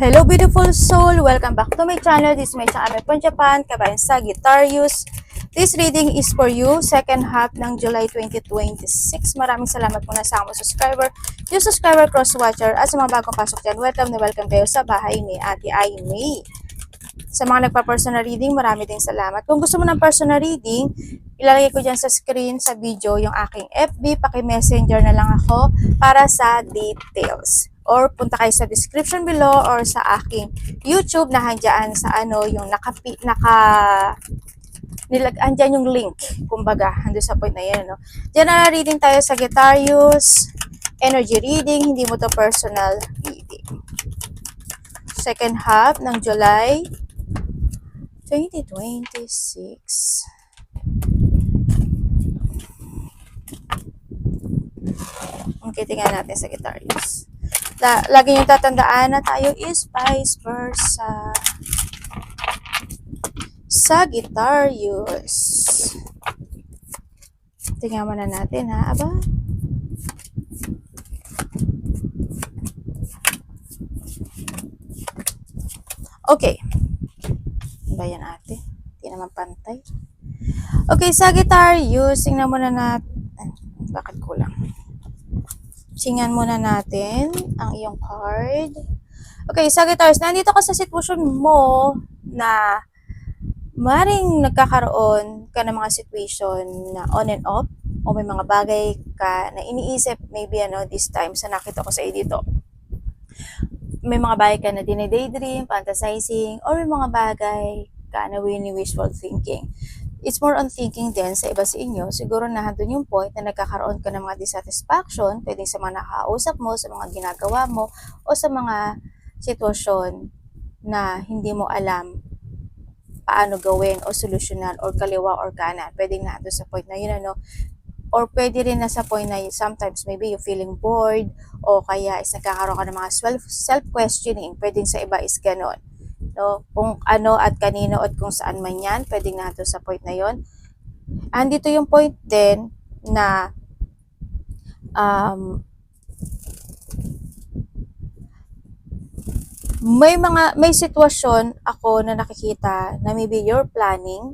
Hello beautiful soul! Welcome back to my channel. This is my channel from Japan, kabayan Sagittarius. This reading is for you, second half ng July 2026. Maraming salamat muna sa mga subscriber, yung subscriber cross-watcher at sa mga bagong pasok dyan. Welcome na welcome kayo sa bahay ni Ate Aimee. Sa mga nagpa-personal reading, marami ding salamat. Kung gusto mo ng personal reading, ilalagay ko dyan sa screen, sa video, yung aking FB, paki-messenger na lang ako para sa details. Or punta kayo sa description below or sa aking YouTube na handyan sa yung andyan yung link. Kumbaga, hando sa point na yan. No? General reading tayo sa Sagittarius. Energy reading, hindi mo to personal reading. Second half ng July 2026. Okay, tingnan natin sa Sagittarius. Lagi niyong tatandaan na tayo is vice versa. Sagittarius. Tingnan muna natin ha, aba. Okay. Ba yan ate? Hindi naman pantay. Okay, Sagittarius. Tingnan muna natin. Bakit kulang? Tingnan muna natin ang iyong card. Okay, Sagittarius, nandito ka sa sitwasyon mo na maring nagkakaroon ka ng mga situation na on and off o may mga bagay ka na iniisip maybe this time sa nakita ko sa iyo dito. May mga bagay ka na dine-daydream, fantasizing, or may mga bagay ka na wishful thinking. It's more on thinking din sa iba sa inyo. Siguro na doon yung point na nagkakaroon ka ng mga dissatisfaction, pwedeng sa mga nakakausap mo, sa mga ginagawa mo, o sa mga sitwasyon na hindi mo alam paano gawin o solusyonan or kaliwa or kanan. Pwedeng na doon sa point na yun or pwede rin na sa point na sometimes maybe you're feeling bored o kaya is nagkakaroon ka ng mga self-questioning. Pwedeng sa iba is ganon. No, kung ano at kanino at kung saan man yan, pwedeng nato sa point na yon. Andito yung point din na may sitwasyon ako na nakikita na maybe you're planning,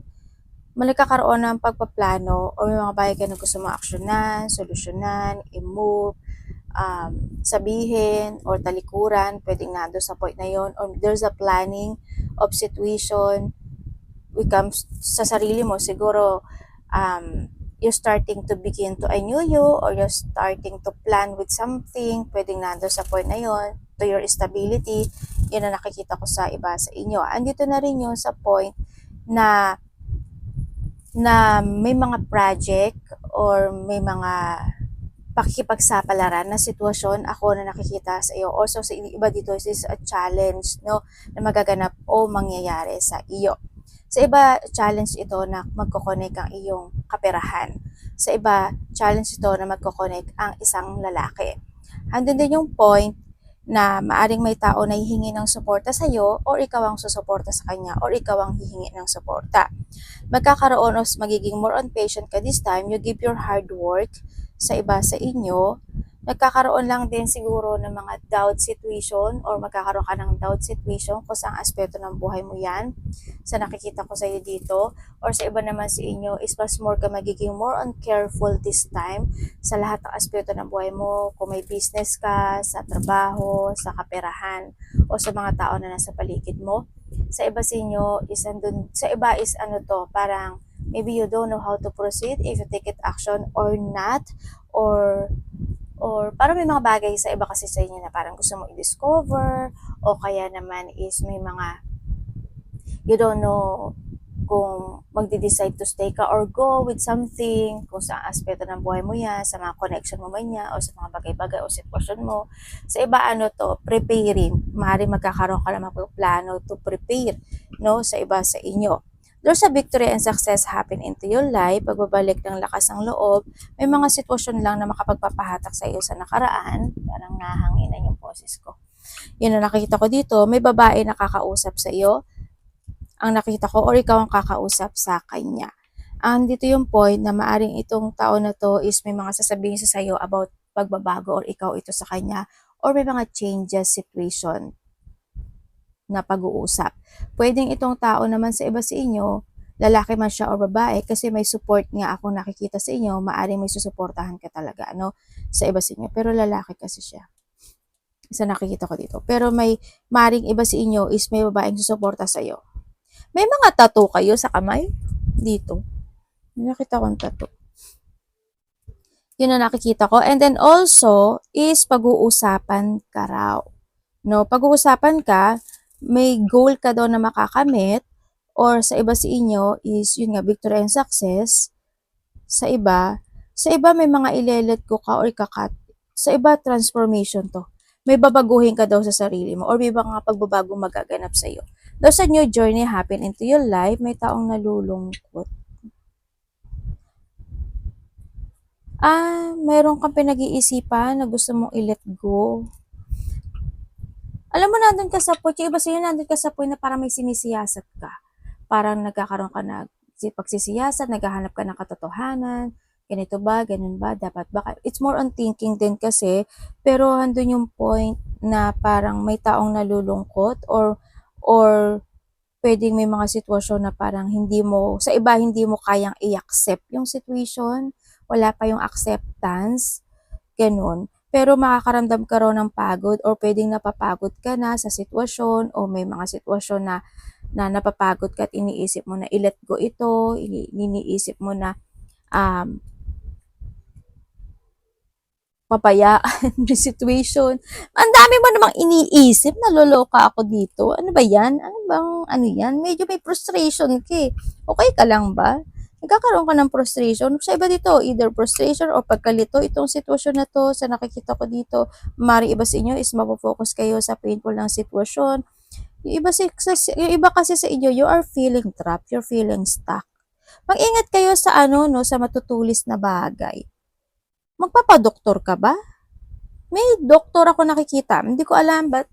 malagkakaroon ng pagpaplano o may mga bagay ka na gusto mo aksyonan, solusyonan, i-move, sabihin or talikuran, pwedeng nado sa point na yon, or there's a planning of situation comes sa sarili mo. Siguro you're starting to begin to anew you or you're starting to plan with something, pwedeng nado sa point na yon, to your stability. Yun ang nakikita ko sa iba sa inyo. Andito na rin yun sa point na may mga project or may mga pakikipagsapalaran na sitwasyon ako na nakikita sa iyo. Also sa iba dito is a challenge na magaganap o mangyayari sa iyo. Sa iba, challenge ito na magkoconnect ang iyong kaperahan. Sa iba, challenge ito na magkoconnect ang isang lalaki. Andun din yung point na maaring may tao na hihingi ng suporta sa iyo or ikaw ang susuporta sa kanya or ikaw ang hihingi ng suporta. Magkakaroon o magiging more on patient ka this time. You give your hard work. Sa iba sa inyo, nagkakaroon lang din siguro ng mga doubt situation or magkakaroon ka ng doubt situation kung saan aspeto ng buhay mo yan sa nakikita ko sa iyo dito, or sa iba naman sa inyo is mas more ka magiging more on careful this time sa lahat ng aspeto ng buhay mo, kung may business ka, sa trabaho, sa kaperahan o sa mga tao na nasa paligid mo. Sa iba sa inyo is sa iba is parang maybe you don't know how to proceed if you take it action or not, or parang may mga bagay sa iba kasi sa inyo na parang gusto mo i-discover, o kaya naman is may mga you don't know kung magde-decide to stay ka or go with something, kung sa aspeto ng buhay mo yan, sa mga connection mo man yan, o sa mga bagay-bagay o sitwasyon mo. Sa iba preparing, maaaring magkakaroon ka ng plano to prepare, sa iba sa inyo. There's a victory and success happen into your life, pagbabalik ng lakas ng loob, may mga sitwasyon lang na makapagpapahatak sa iyo sa nakaraan, parang nahanginan yung poses ko. Yun ang nakikita ko dito, may babae nakakausap sa iyo, ang nakita ko, or ikaw ang kakausap sa kanya. Dito yung point na maaring itong tao na to is may mga sasabihin sa sayo about pagbabago or ikaw ito sa kanya, or may mga changes situation na pag-uusap. Pwedeng itong tao naman sa iba sa inyo, lalaki man siya o babae, kasi may support nga ako nakikita sa inyo, maaaring may susuportahan ka talaga, no, sa iba sa inyo. Pero lalaki kasi siya. Isa nakikita ko dito. Pero may maring iba sa inyo is may babaeng susuporta sa iyo. May mga tattoo kayo sa kamay? Dito. Nakita ko ang tattoo. Yun ang nakikita ko. And then also is pag-uusapan ka raw. No, pag-uusapan ka, may goal ka daw na makakamit, or sa iba sa inyo is yun nga, victory and success. Sa iba may mga ilelet ko ka or ikakat. Sa iba transformation to. May babaguhin ka daw sa sarili mo or may mga pagbabago magaganap sa iyo. Daw sa new journey happen into your life, may taong nalulungkot. Meron kang pinag-iisipan na gusto mong i-let go. Alam mo, nandun ka sa point, yung iba sa'yo, nandun ka sa point na parang may sinisiyasat ka. Parang nagkakaroon ka na pagsisiyasat, naghahanap ka ng katotohanan, ganito ba, ganun ba, dapat ba. It's more on thinking din kasi, pero andun yung point na parang may taong nalulungkot, or pwedeng may mga sitwasyon na parang hindi mo, sa iba hindi mo kayang i-accept yung situation, wala pa yung acceptance, ganun. Pero makakaramdam ka raw ng pagod or pwedeng napapagod ka na sa sitwasyon o may mga sitwasyon na napapagod ka at iniisip mo na i-let go ito, iniisip mo na um, papayaan yung situation. Ang dami mo namang iniisip, naloloka ako dito. Ano ba yan? Ano yan? Medyo may frustration ka eh. Okay ka lang ba? Nagkakaroon ka ng frustration. Sa iba dito, either frustration o pagkalito, itong sitwasyon na to, sa nakikita ko dito, mari iba sa inyo is mapofocus kayo sa painful ng sitwasyon. Yung iba kasi sa inyo, you are feeling trapped, you're feeling stuck. Mag-ingat kayo sa no, sa matutulis na bagay. Magpapadoktor ka ba? May doktor ako nakikita. Hindi ko alam but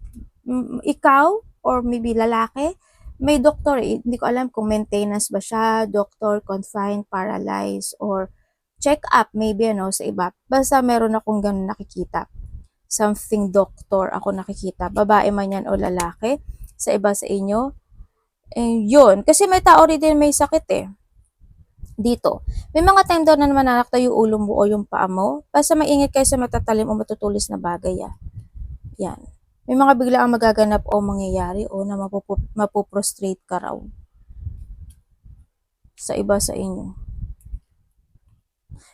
ikaw or maybe lalaki, may doktor eh. Hindi ko alam kung maintenance ba siya, doctor, confined, paralyzed, or check up maybe sa iba. Basta meron akong ganun nakikita. Something doctor ako nakikita. Babae man yan o lalaki. Sa iba sa inyo. Yun. Kasi may tao rin din may sakit eh. Dito. May mga time daw na mananakta yung ulo mo o yung paa mo. Basta maingat kayo sa matatalim o matutulis na bagay. Yan. May mga bigla ang magaganap o mangyayari o na mapoprostrate ka raw. Sa iba sa inyo.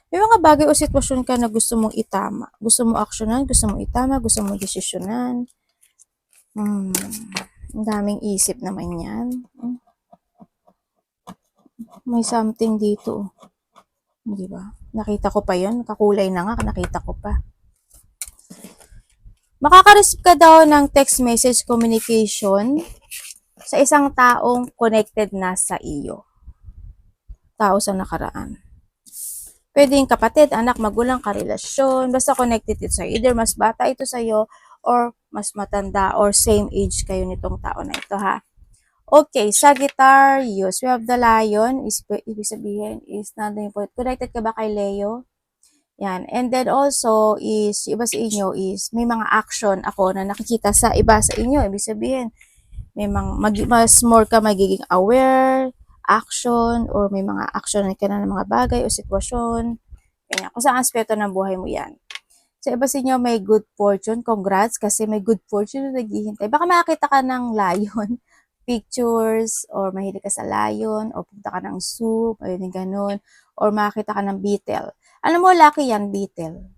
May mga bagay o sitwasyon ka na gusto mong itama. Gusto mong aksyonan, gusto mong itama, gusto mong desisyonan. Ang daming isip naman yan. May something dito. Di ba? Nakita ko pa yun. Kakulay na nga. Nakita ko pa. Makaka-receive ka daw ng text message communication sa isang taong connected na sa iyo. Tao sa nakaraan. Pwedeng kapatid, anak, magulang, karelasyon. Basta connected ito sa'yo. Either mas bata ito sa'yo or mas matanda or same age kayo nitong tao na ito, ha? Okay, Sagittarius. We have the lion. Ibig sabihin is nandun yung point. Connected ka ba kay Leo? Yan. And then also is, iba sa inyo is, may mga action ako na nakikita sa iba sa inyo. Ibig sabihin, may mas more ka magiging aware, action, or may mga action ka na ng mga bagay o sitwasyon. Kanya, kung saan aspeto ng buhay mo yan. Sa iba sa inyo, may good fortune. Congrats, kasi may good fortune na naghihintay. Baka makakita ka ng lion, pictures, or mahilig ka sa lion, or punta ka ng zoo, o yun ganun, or makakita ka ng beetle. Alam mo, lucky yan, beetle.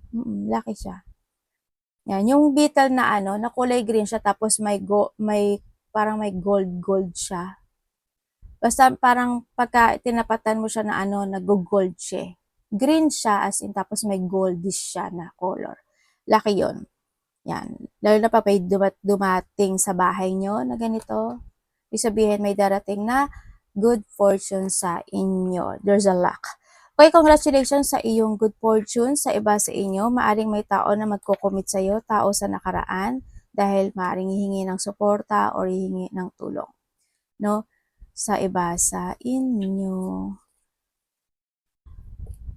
Lucky siya. Yan, yung beetle na na kulay green siya, tapos parang may gold siya. Basta parang pagka tinapatan mo siya na nag-gold siya. Green siya as in, tapos may goldish siya na color. Lucky yon. Yan. Lalo na pa may dumating sa bahay nyo na ganito. Ibig sabihin may darating na good fortune sa inyo. There's a luck. Okay, congratulations sa iyong good fortune. Sa iba sa inyo, maaring may tao na magko-commit sa iyo, tao sa nakaraan, dahil maaring hihingi ng suporta or hihingi ng tulong. No? Sa iba sa inyo.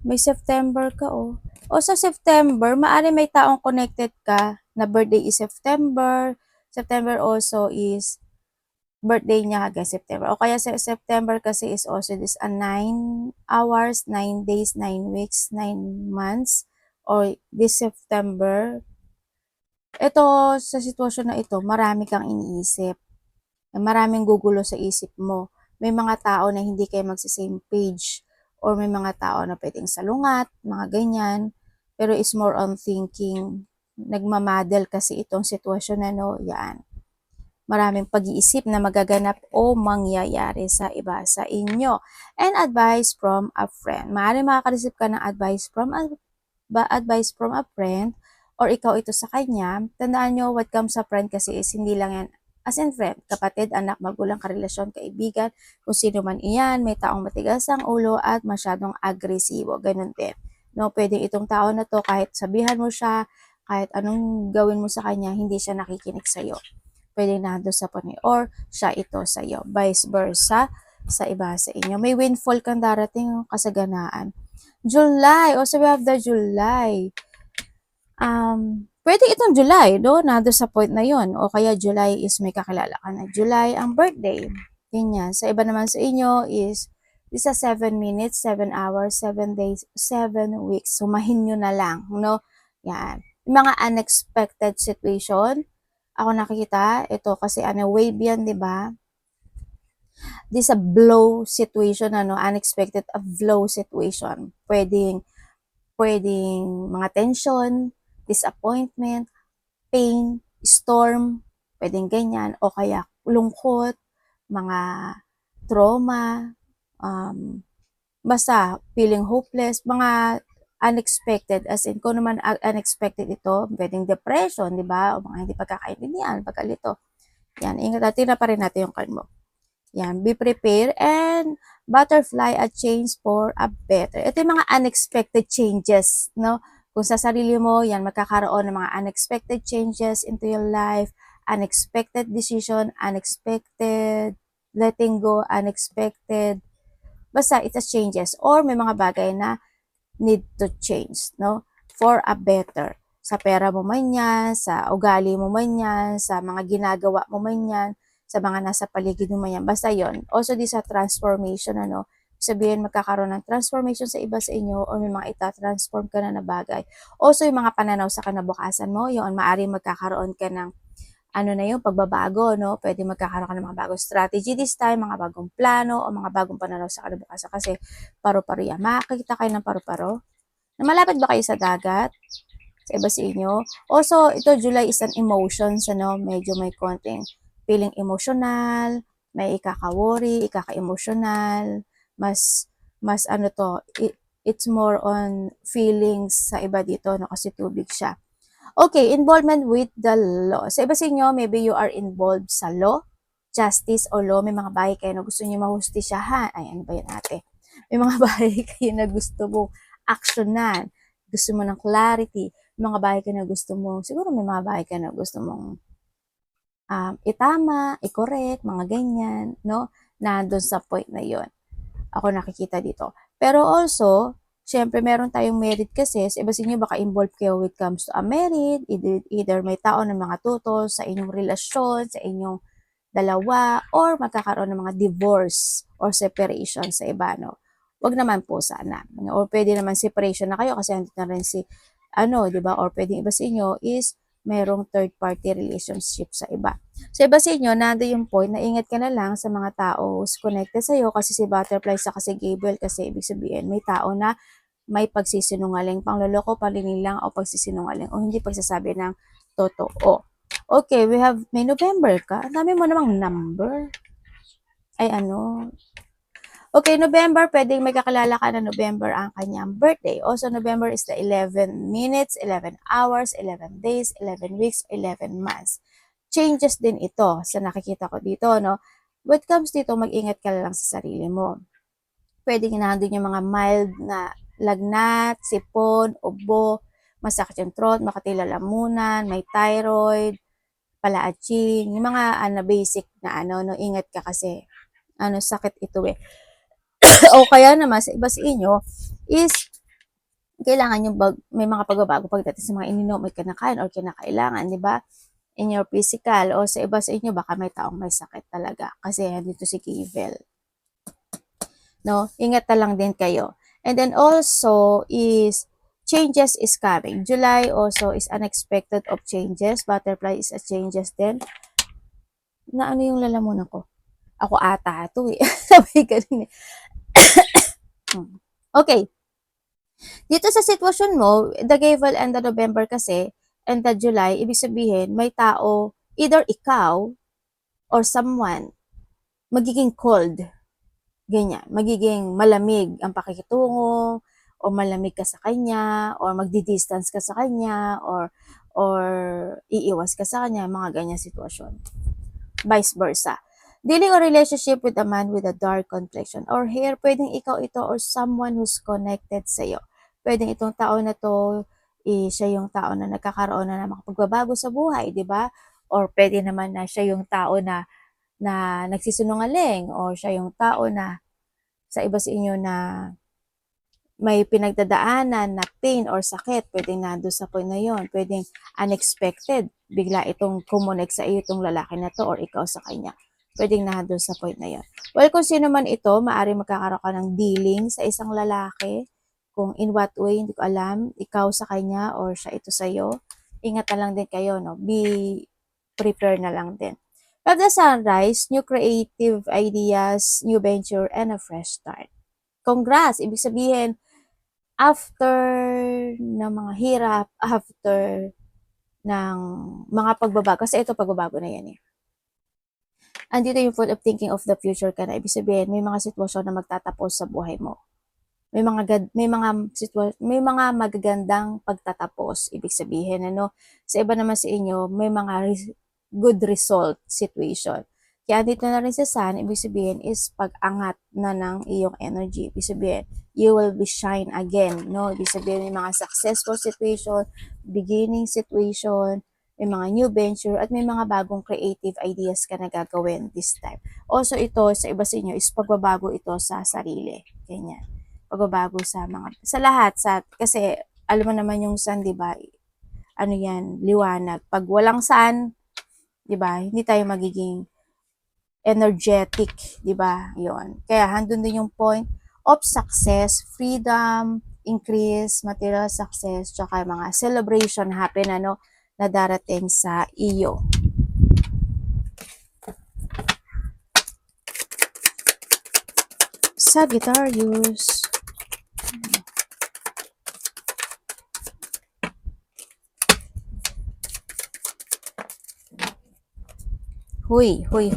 May September ka O sa September, maaring may taong connected ka na birthday is September. September also is birthday niya hanggang September. O kaya sa September kasi is also this 9 hours, 9 days, 9 weeks, 9 months. Or this September, ito sa sitwasyon na ito, marami kang iniisip. Maraming gugulo sa isip mo. May mga tao na hindi kayo magsa-same page or may mga tao na pwedeng salungat, mga ganyan. Pero it's more on thinking. Nagmamadel kasi itong sitwasyon na no, yan. Maraming pag-iisip na magaganap o mangyayari sa iba sa inyo. And advice from a friend. Maaari makaka-receive ka ng advice from a friend or ikaw ito sa kanya. Tandaan nyo, what comes sa friend kasi is hindi lang yan as in friend, kapatid, anak, magulang, karelasyon, kaibigan, kung sino man iyan, may taong matigas ang ulo at masyadong agresibo. Ganun din. No, pwedeng itong tao na to, kahit sabihan mo siya, kahit anong gawin mo sa kanya, hindi siya nakikinig sa'yo. Pwede nando sa puni or siya ito sa'yo. Vice versa sa iba sa inyo. May windfall kang darating kasaganaan. July. Also, we have the July. Pwede itong July, no? Nado sa point na yon. O kaya July is may kakilala ka na. July ang birthday. Ganyan. Sa iba naman sa inyo is this is 7 minutes, 7 hours, 7 days, 7 weeks. Sumahin nyo na lang, no? Yan. Yung mga unexpected situation, ako nakikita, ito kasi wave yan, di ba? This a blow situation, unexpected a blow situation. Pwedeng mga tension, disappointment, pain, storm, pwedeng ganyan, o kaya lungkot, mga trauma, basta feeling hopeless, mga unexpected, as in, kung naman unexpected ito, pwedeng depression, di ba? O mga hindi pagkakaintindihan, pagkalito. Yan, ingat natin na pa rin natin yung card mo. Yan, be prepared and butterfly a change for a better. Ito yung mga unexpected changes, no? Kung sa sarili mo, yan, magkakaroon ng mga unexpected changes into your life, unexpected decision, unexpected letting go, unexpected, basta it's a changes or may mga bagay na need to change, no? For a better. Sa pera mo man yan, sa ugali mo man yan, sa mga ginagawa mo man yan, sa mga nasa paligid mo man yan. Basta yon. Also, this a transformation, sabihin magkakaroon ng transformation sa iba sa inyo o may mga ita-transform ka na bagay. Also, yung mga pananaw sa kinabukasan mo, yun, maaaring magkakaroon ka ng pagbabago, no? Pwede magkakaroon ka ng mga bagong strategy this time, mga bagong plano, o mga bagong pananaw sa kinabukasan. Kasi paru-paro yan. Makakita kayo ng paru-paro. Na malapit ba kayo sa dagat? Sa iba sa inyo? Also, ito, July is an emotions, medyo may konting feeling emotional, may ikaka-worry, ikaka-emotional, mas it's more on feelings sa iba dito, no? Kasi tubig siya. Okay, involvement with the law. Sa iba sa inyo, maybe you are involved sa law, justice, or law. May mga bahay kayo na gusto nyo mahustisyahan. Ay, ano ba yan ate? May mga bahay kayo na gusto mong aksyonan. Gusto mo ng clarity. May mga bahay kayo na gusto mo, siguro may mga bahay kayo na gusto mong itama, i-correct, mga ganyan, no? Nandun sa point na yon. Ako nakikita dito. Pero also, syempre meron tayong merit kasi, sa iba sa inyo baka involved kayo when it comes to a merit, either may tao ng mga tutol sa inyong relasyon, sa inyong dalawa, or magkakaroon ng mga divorce or separation sa iba, no? Wag naman po sana. Or pwede naman separation na kayo kasi andito na rin si, di ba? Or pwede iba sa inyo is merong third party relationship sa iba. So, iba sa inyo, nando yung point na ingat ka na lang sa mga tao connected sa'yo kasi si Butterfly sa kasi Gabriel kasi ibig sabihin may tao na may pagsisinungaling, pangloloko, panlinilang o pagsisinungaling o hindi pagsasabi ng totoo. Okay, may November ka. Ang dami mo namang number. Ay Okay, November, pwedeng may kakilala ka na November ang kanyang birthday. Also, November is the 11 minutes, 11 hours, 11 days, 11 weeks, 11 months. Changes din ito sa nakikita ko dito, no? When it comes dito, mag-ingat ka lang sa sarili mo. Pwedeng nandun yung mga mild na lagnat, sipon, ubo, masakit yung throat, makatila lamunan, may thyroid, palaaching, yung mga basic na no, ingat ka kasi sakit ito eh. O kaya naman sa iba sa inyo is kailangan yung may mga pagbabago pagdating sa mga ininom, may kinakain or kinakailangan, di ba? in your physical, o sa iba sa inyo, baka may taong may sakit talaga. Kasi dito si Kivel. No? Ingat na lang din kayo. And then also is changes is coming. July also is unexpected of changes. Butterfly is a changes din. Na ano yung lalamunan ko? Ako ata ito eh. Sabi ganun eh. Okay. Dito sa sitwasyon mo, the Gavel and the November kasi, and the July, ibig sabihin, may tao, either ikaw or someone, magiging cold. Ganyan. Magiging malamig ang pakikitungo, o malamig ka sa kanya, or magdi-distance ka sa kanya, or iiwas ka sa kanya, mga ganyan sitwasyon. Vice versa. Dealing a relationship with a man with a dark complexion or hair, pwedeng ikaw ito or someone who's connected sa iyo. Pwedeng itong tao na to, siya yung tao na nagkakaroon na ng pagbabago sa buhay, di ba? Or pwede naman na siya yung tao na nagsisinungaling, or siya yung tao na sa iba sa inyo na may pinagdadaanan na pain or sakit, pwedeng nando sa point na yon, pwedeng unexpected, bigla itong kumonek sa iyo itong lalaki na to or ikaw sa kanya. Pwedeng nando sa point na yon. Well, kung sino man ito, maaari magkakaroon ka ng dealing sa isang lalaki, kung in what way, hindi ko alam, ikaw sa kanya or siya ito sa iyo. Ingat na lang din kayo, no? Be prepared na lang din. At the sunrise, new creative ideas, new venture, and a fresh start. Congrats! Ibig sabihin, after ng mga hirap, after ng mga pagbabago, kasi ito pagbabago na yan eh. Andito yung full of thinking of the future ka na. Ibig sabihin, may mga sitwasyon na magtatapos sa buhay mo. May mga magagandang pagtatapos, ibig sabihin, ano. Sa iba naman sa inyo, may mga good result situation. Kaya dito na rin sa sun, ibig sabihin is pag-angat na ng iyong energy. Ibig sabihin, you will be shine again, no? Ibig sabihin, may mga successful situation, beginning situation, may mga new venture, at may mga bagong creative ideas ka na gagawin this time. Also, ito, sa iba sa inyo, is pagbabago ito sa sarili. Ganyan. Pagbabago sa lahat, kasi, alam mo naman yung sun, di ba? Ano yan, liwanag. Pag walang sun, di ba, hindi tayo magiging energetic, di ba? Yon. Kaya handun din yung point of success, freedom, increase, material success, tsaka mga celebration happen na darating sa iyo. Sagittarius. Huy. Huy.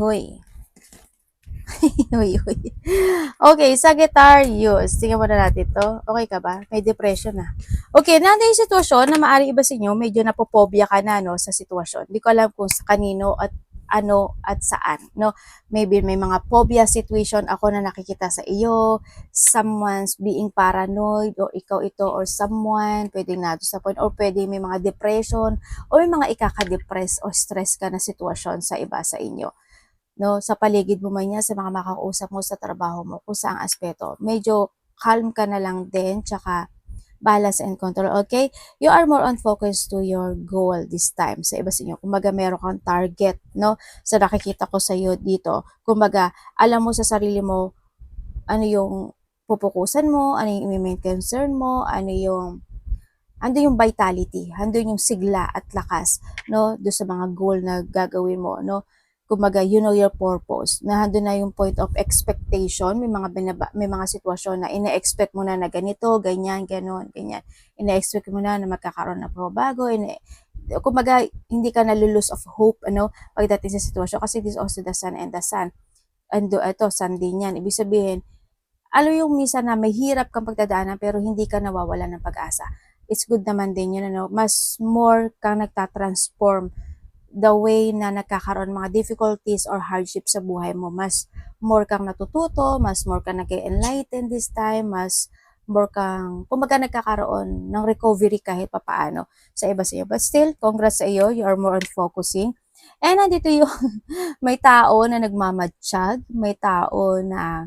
Okay, Sagittarius. Tingnan mo na natin to. Okay ka ba? May depression na. Okay, nandiyan yung sitwasyon na maaari iba sa inyo, medyo napopobia ka na, no, sa sitwasyon. Hindi ko alam kung sa kanino at ano at saan, no? Maybe may mga phobia situation ako na nakikita sa iyo, someone's being paranoid, o ikaw ito or someone, pwedeng nado sa point, or pwedeng may mga depression, o may mga ikaka-depress o stress ka na sitwasyon sa iba sa inyo. No, sa paligid mo man yan, sa mga makakausap mo sa trabaho mo, kung saang aspeto, medyo calm ka na lang din, tsaka balance and control, okay? You are more on focus to your goal this time. Sa iba sa inyo, kumbaga meron kang target, no? Sa nakikita ko sa iyo dito, kumbaga, alam mo sa sarili mo, ano yung pupukusan mo, ano yung i-main concern mo, ano yung vitality, andun yung sigla at lakas, no? Doon sa mga goal na gagawin mo, no? Kumbaga, you know your purpose. Nandun na yung point of expectation. May mga sitwasyon na ina-expect mo na ganito, ganyan, ganon, ganyan. Ina-expect mo na magkakaroon ng pagbabago. Kumbaga, hindi ka na lose of hope, pagdating sa sitwasyon. Kasi this is also the sun and the sun. Ito, sun din yan. Ibig sabihin, alam yung minsan na may hirap kang pagdadaanan pero hindi ka nawawala ng pag-asa. It's good naman din yun, mas more kang nagtatransform the way na nagkakaroon mga difficulties or hardships sa buhay mo. Mas more kang natututo, mas more kang nag-enlighten this time, mas more kang, kumbaga nagkakaroon ng recovery kahit papaano sa iba sa iyo. But still, congrats sa iyo, you are more on focusing. And nandito yung may tao na nagmamatsyag, may tao na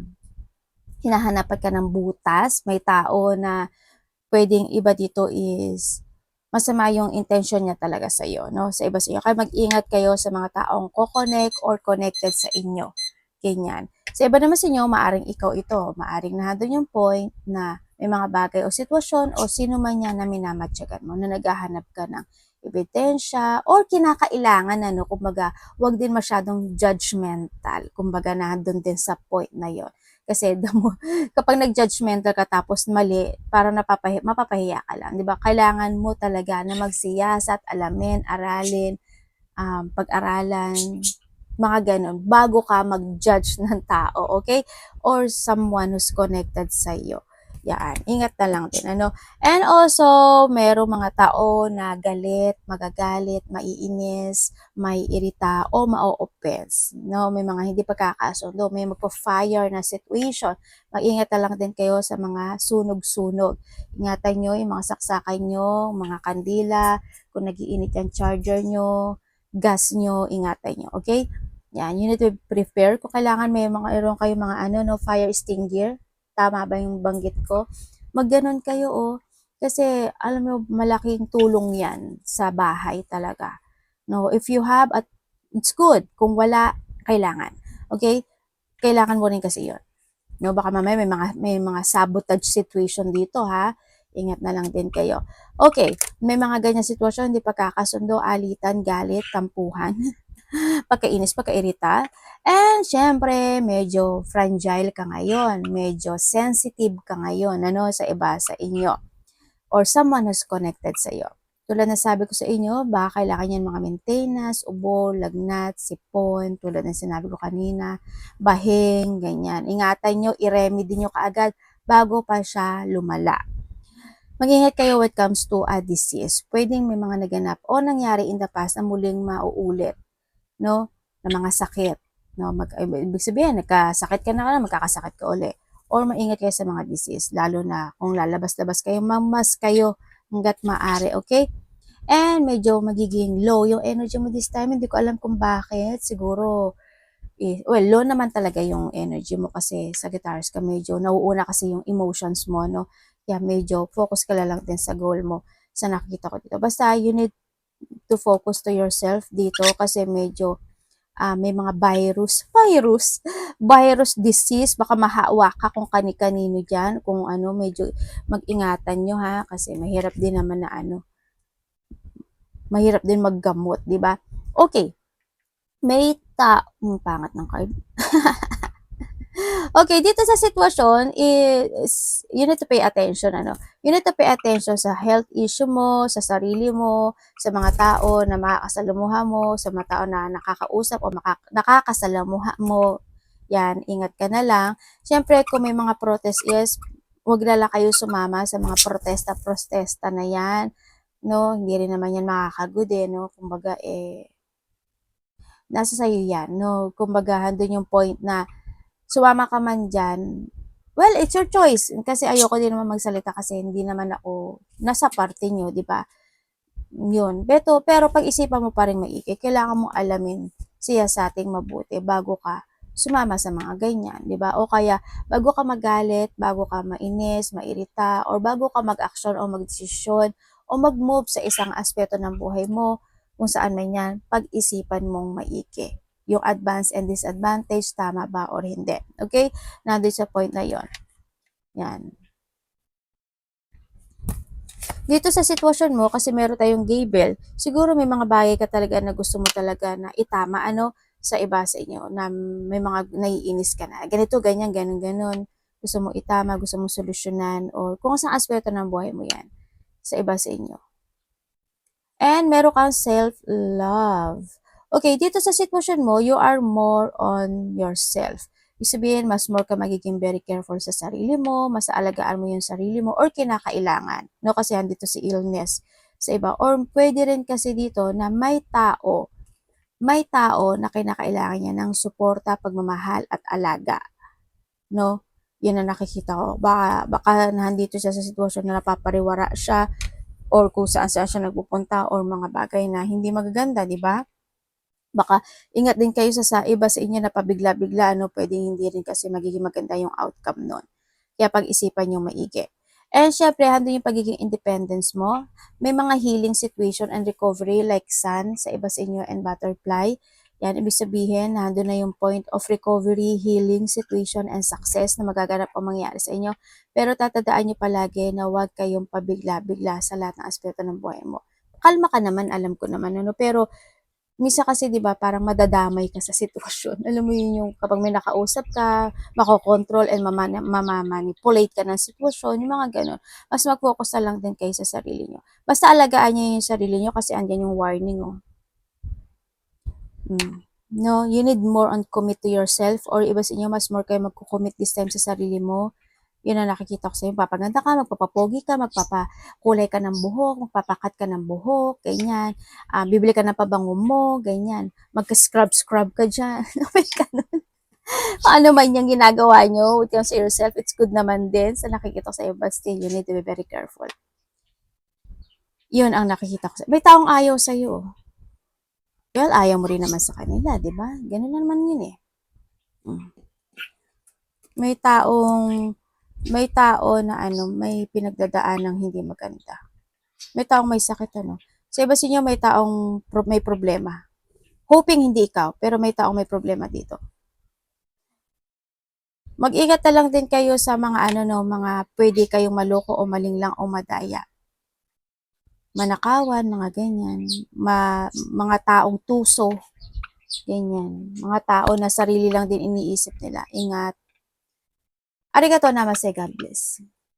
hinahanapan ka ng butas, may tao na pwedeng iba dito is masama yung intention niya talaga sa iyo, no? Sa iba sa inyo. Kaya mag-ingat kayo sa mga taong ko-connect or connected sa inyo. Ganyan. Sa iba naman sa inyo, maaring ikaw ito. Maaring nandun yung point na may mga bagay o sitwasyon o sino man yan na minamatyagan mo, na naghahanap ka ng ebidensya or kinakailangan, ano, kumbaga, wag din masyadong judgmental. Kumbaga, nandun din sa point na yon. Kasi kapag nag-judgmental ka tapos mali, parang mapapahiya ka lang, 'di ba? Kailangan mo talaga na magsiyasat, alamin, aralin, pag-aralan, mga ganun, bago ka mag-judge ng tao, okay? Or someone who's connected sa iyo. Yan, ingat na lang din, ano? And also, merong mga tao na galit, magagalit, maiinis, may irita, o ma-offense, no? May mga hindi pagkakasundo, may magpa-fire na situation. Mag-ingat na lang din kayo sa mga sunog-sunog. Ingatan nyo yung mga saksakan nyo, mga kandila, kung nagiinit yung charger nyo, gas nyo, ingatan nyo, okay? Yan, you need to prepare. Kung kailangan meron kayo mga fire extinguisher. Tama ba yung banggit ko? Magganon kayo, oh. Kasi, alam mo, malaking tulong yan sa bahay talaga. No, if you have, it's good. Kung wala, kailangan. Okay? Kailangan mo rin kasi yun. No, baka mamaya may mga sabotage situation dito, ha? Ingat na lang din kayo. Okay, may mga ganyan sitwasyon, hindi pagkakasundo, alitan, galit, tampuhan. Pagkainis, pagkairita. And syempre, medyo fragile ka ngayon, medyo sensitive ka ngayon, ano, sa iba sa inyo or someone who's connected sa iyo. Tulad na sabi ko sa inyo, baka kailangan yan mga maintenance, ubo, lagnat, sipon, tulad ng sinabi ko kanina, bahing, ganyan. Ingatan nyo, i-remedy nyo kaagad bago pa siya lumala. Mag-ingat kayo when it comes to a disease. Pwedeng may mga naganap o nangyari in the past na muling mauulit, no, na mga sakit, no, ibig sabihin, nagkasakit ka na, magkakasakit ka uli, or maingat kayo sa mga disease, lalo na kung lalabas-labas kayo, mamas kayo hanggat maaari, okay? And medyo magiging low yung energy mo this time, hindi ko alam kung bakit, siguro, well, low naman talaga yung energy mo kasi sa guitarist ka, medyo nauuna kasi yung emotions mo, no, kaya medyo focus ka lang din sa goal mo, sa nakikita ko dito. Basta, you need to focus to yourself dito kasi medyo may mga virus disease, baka mahawa ka kung kani-kanino dyan, kung ano, medyo mag-ingatan nyo, ha, kasi mahirap din naman na mahirap din maggamot, di ba? Okay, may pangat ng card. Okay, dito sa sitwasyon is you need to pay attention, ano. You need to pay attention sa health issue mo, sa sarili mo, sa mga tao na makakasalamuha mo, sa mga tao na nakakausap o nakakasalamuha mo. Yan, ingat ka na lang. Siyempre, kung may mga protest is, huwag na lang kayo sumama sa mga protesta na yan. No, hindi rin naman yan makakagod, no. Kumbaga, nasa sayo yan, no. Kumbaga, handun yung point na sumama ka man dyan, well, it's your choice. Kasi ayoko din naman magsalita kasi hindi naman ako nasa parte nyo, di ba? Yun. Pero pag-isipan mo pa rin maigi, kailangan mong alamin siya sa ating mabuti bago ka sumama sa mga ganyan, di ba? O kaya, bago ka magalit, bago ka mainis, mairita, or bago ka mag-action o mag-desisyon, o mag-move sa isang aspeto ng buhay mo, kung saan man yan, pag-isipan mong maigi yung advance and disadvantage, tama ba or hindi. Okay? Nandun sa point na yon. Yan. Dito sa sitwasyon mo, kasi meron tayong gable, siguro may mga bagay ka talaga na gusto mo talaga na itama, ano, sa iba sa inyo, na may mga naiinis ka na. Ganito, ganyan, ganun, ganun. Gusto mo itama, gusto mo solusyonan, or kung saan aspeto ng buhay mo yan, sa iba sa inyo. And meron kang self-love. Okay, dito sa sitwasyon mo, you are more on yourself. Ibig sabihin, mas more ka magiging very careful sa sarili mo, mas aalagaan mo yung sarili mo, or kinakailangan. No, kasi dito si illness sa iba. Or pwede rin kasi dito na may tao na kinakailangan niya ng suporta, pagmamahal, at alaga. No, yun ang nakikita ko. Baka nandito siya sa sitwasyon na napapariwara siya, or kung saan siya nagpupunta, or mga bagay na hindi magaganda, di ba? Baka ingat din kayo sa iba sa inyo na pabigla-bigla, pwedeng hindi rin kasi magiging maganda yung outcome nun. Kaya pag-isipan nyo maigi. And syempre, handun yung pagiging independence mo. May mga healing situation and recovery like sun sa iba sa inyo and butterfly. Yan, ibig sabihin, nandun na yung point of recovery, healing situation, and success na magaganap o mangyari sa inyo. Pero tatandaan nyo palagi na huwag kayong pabigla-bigla sa lahat ng aspeto ng buhay mo. Kalma ka naman, alam ko naman, ano, pero minsan kasi 'di ba parang madadamay ka sa sitwasyon. Alam mo yun yung kapag may nakausap ka, makokontrol and mamamanipulate ka ng sitwasyon, yung mga gano'n. Mas mag-focus na lang din kayo sa sarili niyo. Basta alagaan niyo yung sarili niyo kasi andiyan yung warning, oh. No, you need more on commit to yourself or iba sa inyo, mas more kayo magko-commit this time sa sarili mo. Yun ang nakikita ko sa'yo. Magpapaganda ka, magpapapogi ka, magpapakulay ka ng buhok, magpapakat ka ng buhok, ganyan. Bibili ka ng pabango mo, ganyan. Magka-scrub-scrub ka dyan. May ganun. Paano man yung ginagawa nyo with yourself, it's good naman din sa nakikita ko sa'yo, but still, you need to be very careful. Yun ang nakikita ko sa'yo. May taong ayaw sa'yo. Well, ayaw mo rin naman sa kanila, di ba? Ganun naman yun eh. May tao na ano, may pinagdadaan ng hindi maganda. May taong may sakit, ano. Sa iba sa inyo, may taong may problema. Hoping hindi ikaw, pero may taong may problema dito. Mag-ingat na lang din kayo sa mga ano no, mga pwede kayong maloko o malinglang o madaya. Manakawan, mga ganyan. Mga taong tuso, ganyan. Mga tao na sarili lang din iniisip nila. Ingat. Arigato namaste, God bless.